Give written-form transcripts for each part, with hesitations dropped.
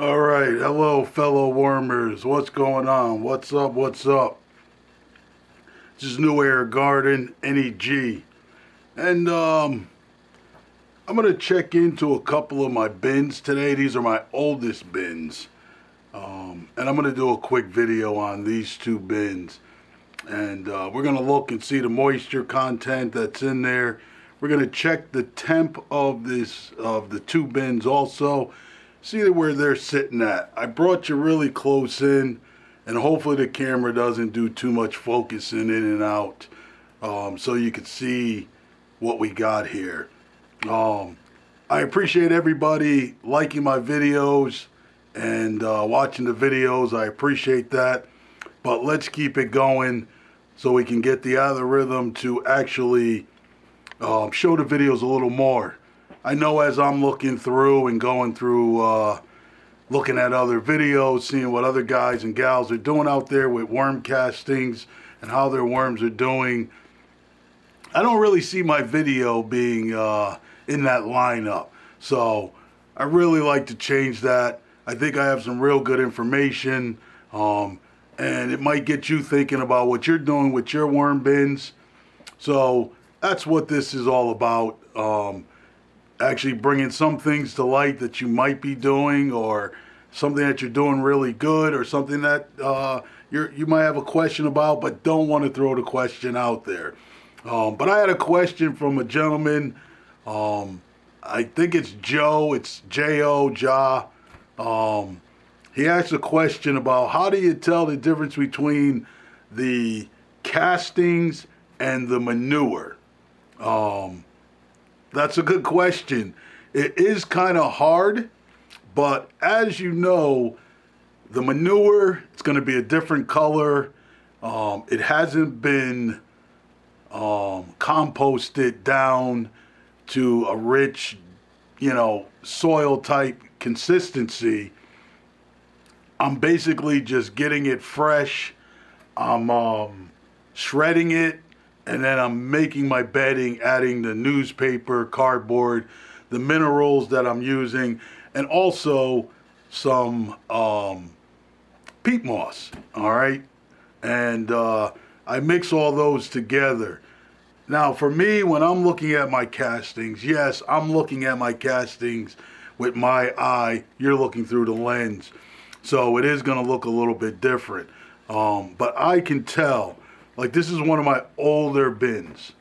All right, hello fellow wormers. What's going on? What's up? What's up? This is New Air Garden NEG, and I'm gonna check into a couple of my bins today. These are my oldest bins, and I'm gonna do a quick video on these two bins, and we're gonna look and see the moisture content that's in there. We're gonna check the temp of the two bins also. See where they're sitting at. I brought you really close in, and hopefully the camera doesn't do too much focusing in and out, so you can see what we got here. I appreciate everybody liking my videos and watching the videos. I appreciate that, but let's keep it going so we can get the algorithm to actually show the videos a little more. I know as I'm looking through and going through, looking at other videos, seeing what other guys and gals are doing out there with worm castings and how their worms are doing, I don't really see my video being in that lineup. So I really like to change that. I think I have some real good information, and it might get you thinking about what you're doing with your worm bins. So that's what this is all about. Actually bringing some things to light that you might be doing, or something that you're doing really good, or something that you might have a question about but don't want to throw the question out there. But I had a question from a gentleman. I think it's Joe. It's J-O, Ja. He asked a question about how do you tell the difference between the castings and the manure? That's a good question. It is kind of hard, but as you know, the manure, it's going to be a different color. It hasn't been composted down to a rich, soil type consistency. I'm basically just getting it fresh. I'm shredding it, and then I'm making my bedding, adding the newspaper, cardboard, the minerals that I'm using, and also some peat moss, all right? And I mix all those together. Now, for me, when I'm looking at my castings, yes, I'm looking at my castings with my eye. You're looking through the lens. So it is going to look a little bit different. But I can tell. Like, this is one of my older bins.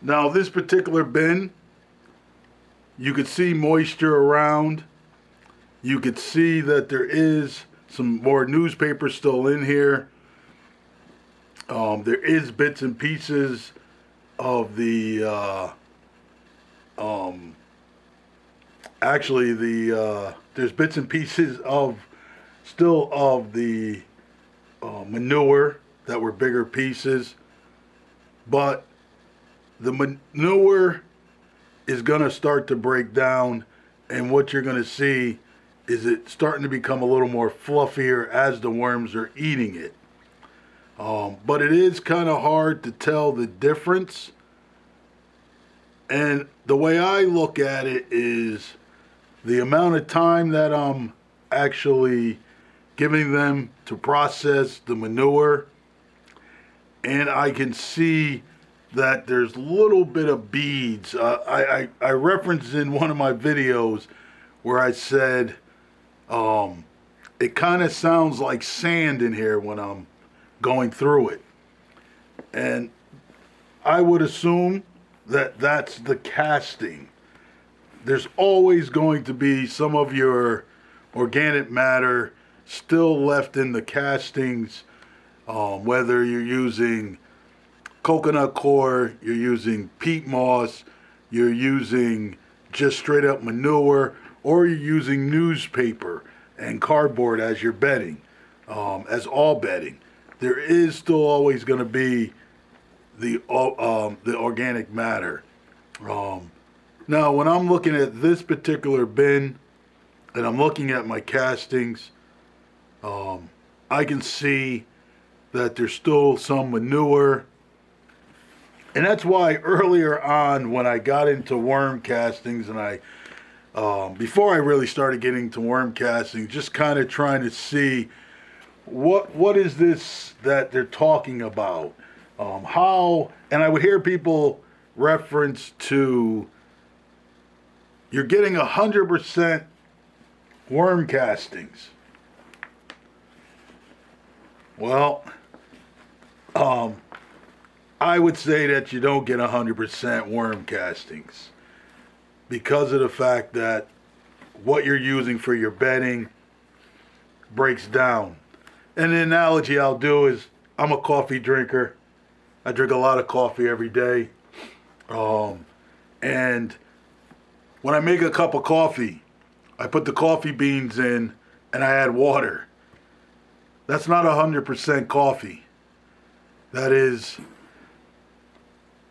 Now, this particular bin, you could see moisture around. You could see that there is some more newspaper still in here. There is bits and pieces of the, there's bits and pieces of the manure that were bigger pieces, but the manure is going to start to break down, and what you're going to see is it starting to become a little more fluffier as the worms are eating it. But it is kind of hard to tell the difference, and the way I look at it is the amount of time that I'm actually giving them to process the manure, and I can see that there's a little bit of beads. I referenced in one of my videos where I said it kind of sounds like sand in here when I'm going through it, and I would assume that that's the casting. There's always going to be some of your organic matter still left in the castings, whether you're using coconut coir, you're using peat moss, you're using just straight up manure, or you're using newspaper and cardboard as your bedding, as all bedding. There is still always going to be the organic matter. Now, when I'm looking at this particular bin and I'm looking at my castings, I can see that there's still some manure And that's why earlier on when I got into worm castings and before I really started getting to worm casting, just kind of trying to see what is this that they're talking about, how, and I would hear people reference to you're getting 100% worm castings. Well, I would say that you don't get 100% worm castings because of the fact that what you're using for your bedding breaks down. And the analogy I'll do is I'm a coffee drinker. I drink a lot of coffee every day. And when I make a cup of coffee, I put the coffee beans in and I add water. That's not 100% coffee. That is,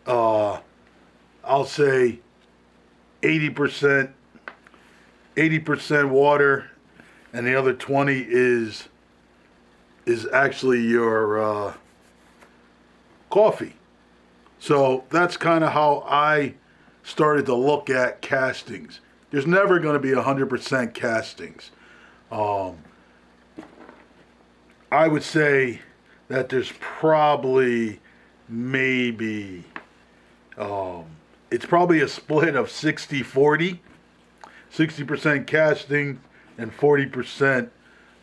I'll say 80% water, and the other 20 is actually your coffee. So that's kind of how I started to look at castings. There's never going to be 100% castings. I would say that there's probably maybe it's probably a split of 60-40, 60% casting and 40%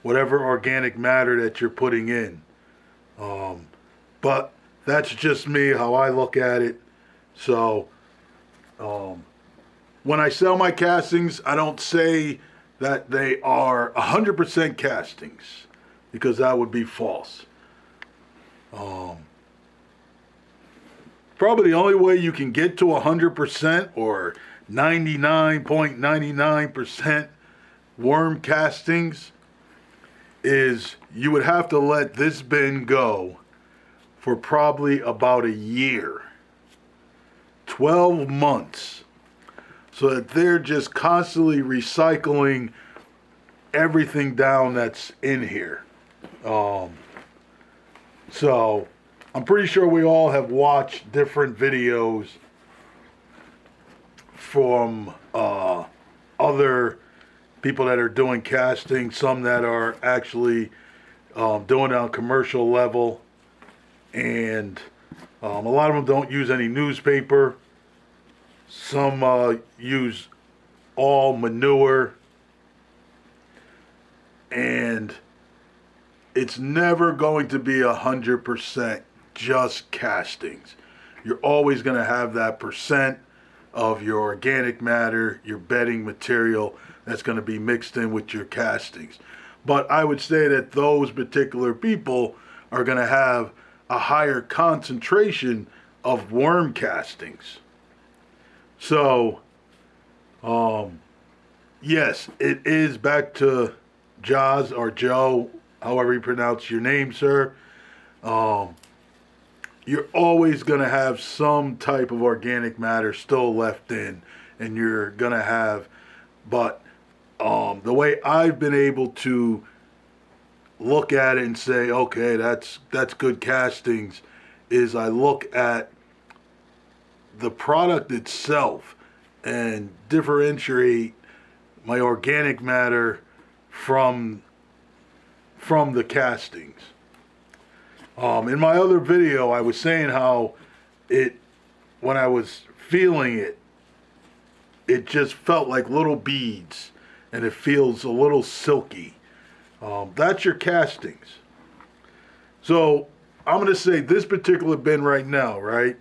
whatever organic matter that you're putting in. But that's just me, how I look at it. So when I sell my castings, I don't say that they are 100% castings because that would be false. Probably the only way you can get to 100% or 99.99% worm castings is you would have to let this bin go for probably about a year, 12 months, so that they're just constantly recycling everything down that's in here. So I'm pretty sure we all have watched different videos from other people that are doing casting, some that are actually doing it on commercial level, and a lot of them don't use any newspaper. Some use all manure, and it's never going to be 100% just castings. You're always going to have that percent of your organic matter, your bedding material that's going to be mixed in with your castings. But I would say that those particular people are going to have a higher concentration of worm castings. So, yes, it is back to Jaws or Joe, however you pronounce your name, sir. You're always going to have some type of organic matter still left in, and you're going to have, but the way I've been able to look at it and say, okay, that's good castings, is I look at the product itself and differentiate my organic matter from the castings. In my other video, I was saying how when I was feeling it, it just felt like little beads, and it feels a little silky. That's your castings. So I'm going to say this particular bin right now, right?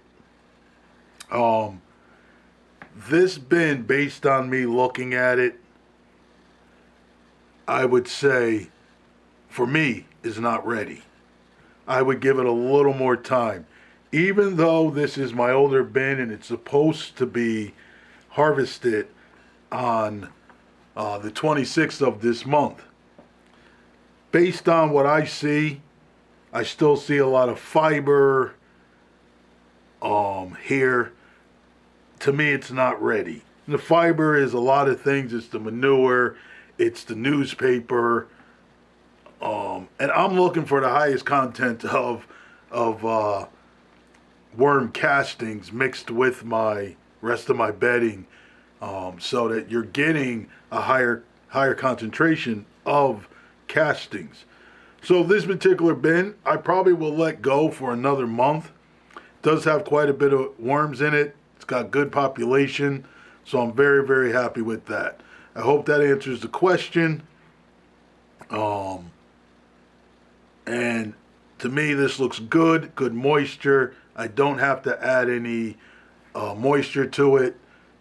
This bin, based on me looking at it, I would say, for me, is not ready. I would give it a little more time. Even though this is my older bin and it's supposed to be harvested on the 26th of this month. Based on what I see, I still see a lot of fiber here. To me, it's not ready. The fiber is a lot of things. It's the manure, it's the newspaper, and I'm looking for the highest content of worm castings mixed with my rest of my bedding, so that you're getting a higher concentration of castings. So this particular bin, I probably will let go for another month. It does have quite a bit of worms in it. It's got good population, so I'm very, very happy with that. I hope that answers the question. And to me, this looks good moisture. I don't have to add any moisture to it.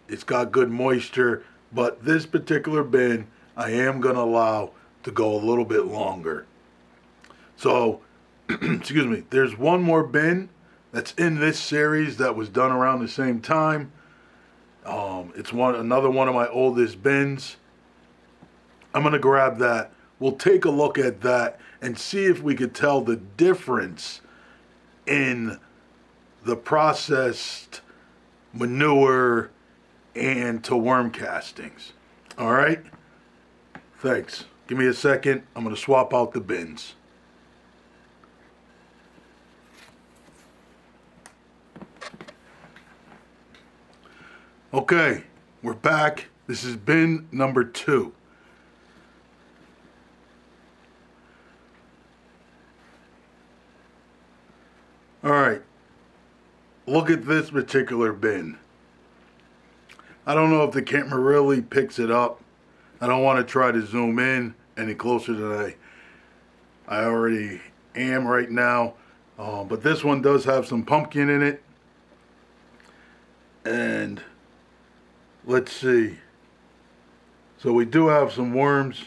It's got good moisture, but this particular bin, I am going to allow to go a little bit longer. So, excuse me, there's one more bin that's in this series that was done around the same time. It's another one of my oldest bins. I'm going to grab that. We'll take a look at that and see if we could tell the difference in the processed manure and to worm castings. All right? Thanks. Give me a second. I'm going to swap out the bins. Okay, we're back. This is bin number 2. All right, look at this particular bin. I don't know if the camera really picks it up. I don't want to try to zoom in any closer than I already am right now. But this one does have some pumpkin in it. And let's see. So we do have some worms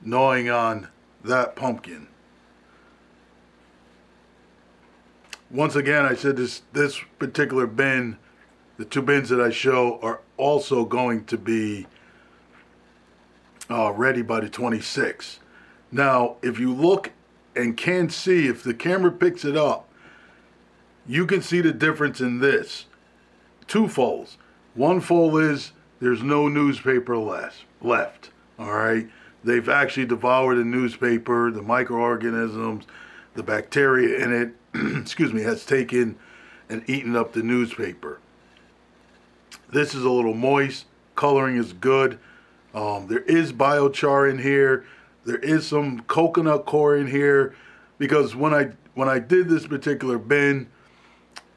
gnawing on that pumpkin. Once again, I said this particular bin, the 2 bins that I show are also going to be ready by the 26th. Now, if you look and can see, if the camera picks it up, you can see the difference in this. 2 folds. One fold is there's no newspaper left. All right. They've actually devoured the newspaper, the microorganisms, the bacteria in it, excuse me, has taken and eaten up the newspaper. This is a little moist. Coloring is good. There is biochar in here. There is some coconut coir in here, because when I did this particular bin,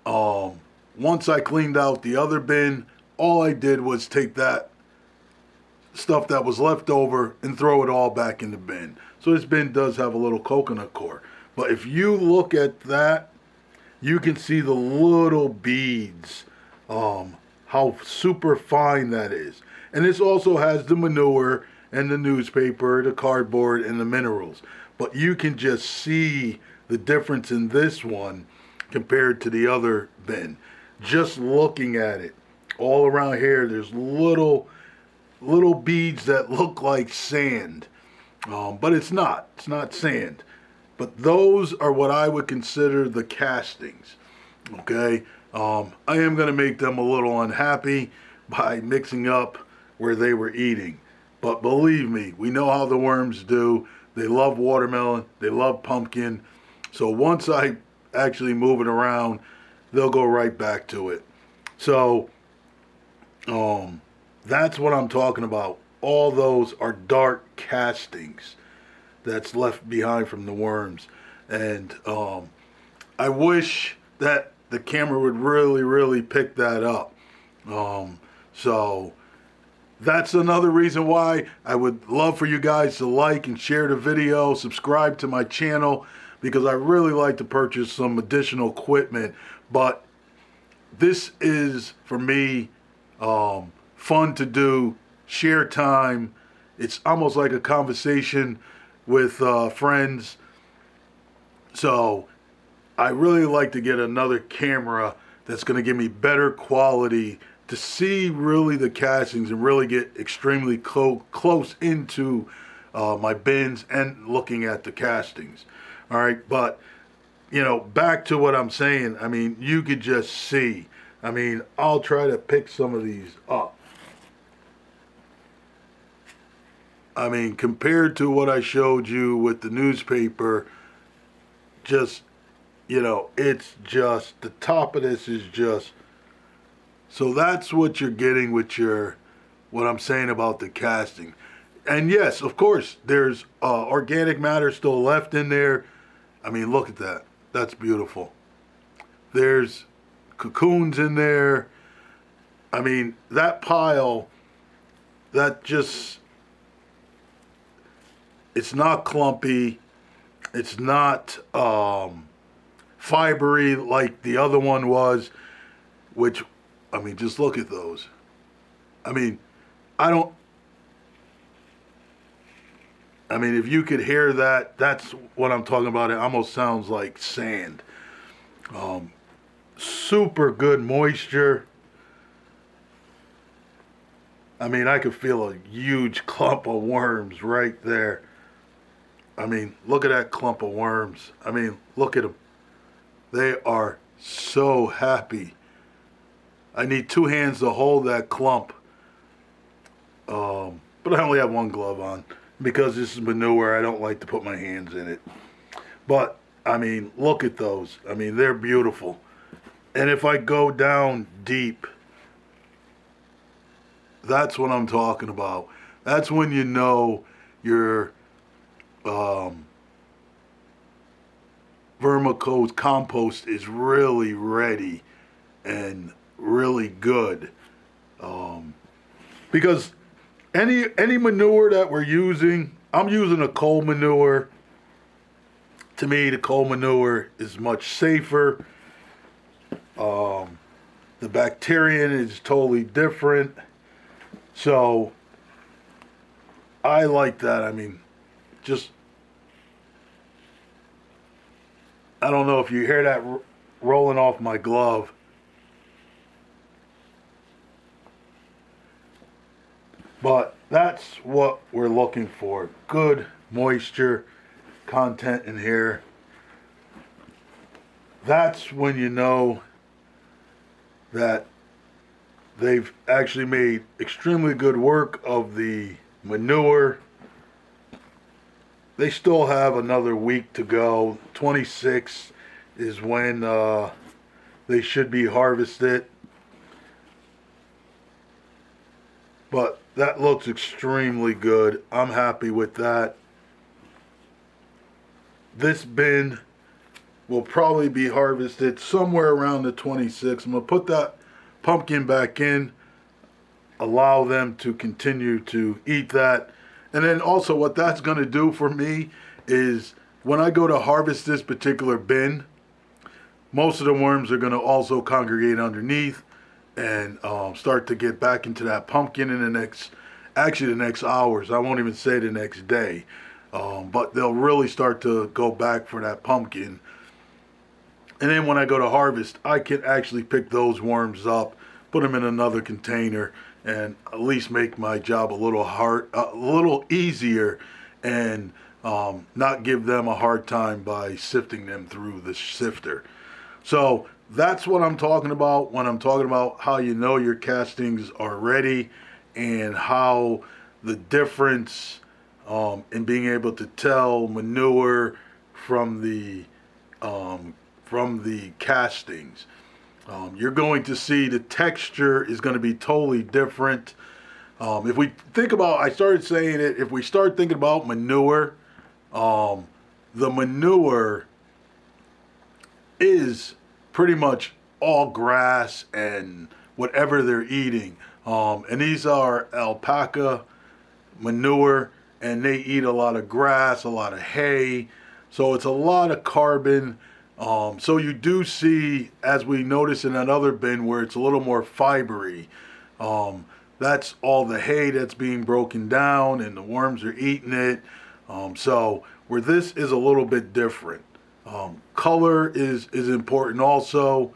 once I cleaned out the other bin, all I did was take that stuff that was left over and throw it all back in the bin. So this bin does have a little coconut coir. But if you look at that, you can see the little beads, how super fine that is. And this also has the manure and the newspaper, the cardboard, and the minerals. But you can just see the difference in this one compared to the other bin. Just looking at it, all around here, there's little beads that look like sand. But it's not. It's not sand. But those are what I would consider the castings. Okay? I am going to make them a little unhappy by mixing up where they were eating. But believe me, we know how the worms do. They love watermelon. They love pumpkin. So once I actually move it around, they'll go right back to it. So that's what I'm talking about. All those are dark castings that's left behind from the worms. And I wish that the camera would really pick that up. So that's another reason why I would love for you guys to like and share the video, subscribe to my channel, because I really like to purchase some additional equipment. But this is, for me, fun to do, share time. It's almost like a conversation with friends. So I really like to get another camera that's going to give me better quality to see really the castings and really get extremely close into my bins and looking at the castings. All right, but you know, back to what I'm saying. I mean, you could just see. I mean, I'll try to pick some of these up. I mean, compared to what I showed you with the newspaper, just You know, it's just, the top of this is just, so that's what you're getting with your, what I'm saying about the casting. And yes, of course, there's organic matter still left in there. I mean, look at that. That's beautiful. There's cocoons in there. I mean, that pile, that just, it's not clumpy. It's not fibery like the other one was, which, I mean, just look at those. I mean, I don't, I mean, if you could hear that, that's what I'm talking about. It almost sounds like sand. Um, Super good moisture. I mean, I could feel a huge clump of worms right there. I mean, look at that clump of worms. I mean, look at them. They are so happy. I need two hands to hold that clump. But I only have one glove on because this is manure. I don't like to put my hands in it. But, I mean, look at those. I mean, they're beautiful. And if I go down deep, that's what I'm talking about. That's when you know your vermicompost compost is really ready and really good. Because any manure that we're using, I'm using a coal manure. To me, the coal manure is much safer. The bacterian is totally different. So I like that. I mean, just, I don't know if you hear that rolling off my glove. But that's what we're looking for. Good moisture content in here. That's when you know that they've actually made extremely good work of the manure. They still have another week to go. 26 is when they should be harvested. But that looks extremely good. I'm happy with that. This bin will probably be harvested somewhere around the 26th. I'm going to put that pumpkin back in, allow them to continue to eat that. And then also what that's going to do for me is when I go to harvest this particular bin, most of the worms are going to also congregate underneath and start to get back into that pumpkin in the next hours. I won't even say the next day. But they'll really start to go back for that pumpkin. And then when I go to harvest, I can actually pick those worms up, put them in another container, and at least make my job a little easier, and not give them a hard time by sifting them through the sifter. So that's what I'm talking about when I'm talking about how you know your castings are ready, and how the difference in being able to tell manure from the castings. You're going to see the texture is going to be totally different. If we think about, I started saying it, if we start thinking about manure, the manure is pretty much all grass and whatever they're eating. And these are alpaca manure, and they eat a lot of grass, a lot of hay. So it's a lot of carbon. So you do see, as we noticed in that other bin where it's a little more fibery, that's all the hay that's being broken down and the worms are eating it. So where this is a little bit different. Color is important also.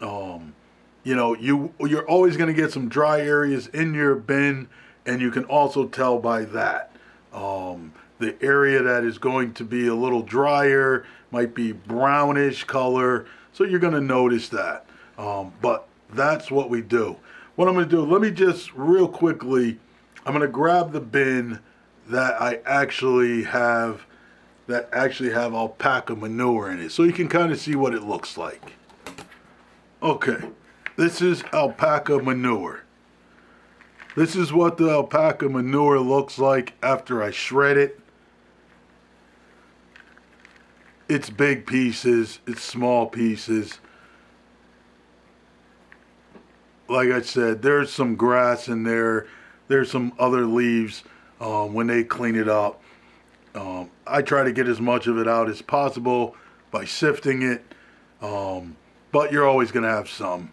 You know, you're always going to get some dry areas in your bin, and you can also tell by that. The area that is going to be a little drier might be brownish color, so you're going to notice that. But that's what we do. What I'm going to do, let me just real quickly, I'm going to grab the bin that I actually have that actually have alpaca manure in it, so you can kind of see what it looks like. Okay, this is alpaca manure. This is what the alpaca manure looks like after I shred it. It's big pieces, it's small pieces. Like I said, there's some grass in there. There's some other leaves when they clean it up. I try to get as much of it out as possible by sifting it, but you're always going to have some.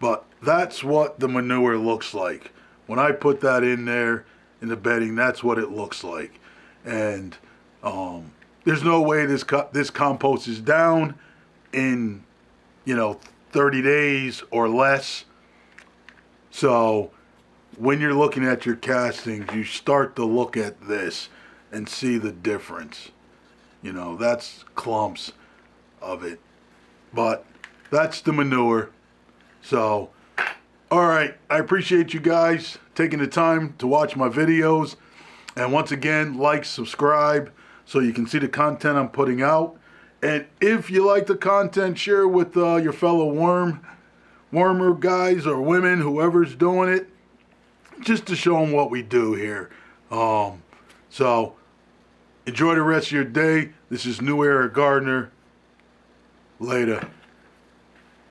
But that's what the manure looks like. When I put that in there in the bedding, that's what it looks like. And there's no way this compost is down in 30 days or less. So when you're looking at your castings, you start to look at this and see the difference. That's clumps of it. But that's the manure. So, all right, I appreciate you guys taking the time to watch my videos. And once again, like, subscribe so you can see the content I'm putting out. And if you like the content, share with your fellow wormer guys or women, whoever's doing it, just to show them what we do here. So enjoy the rest of your day. This is New Era Gardener. Later.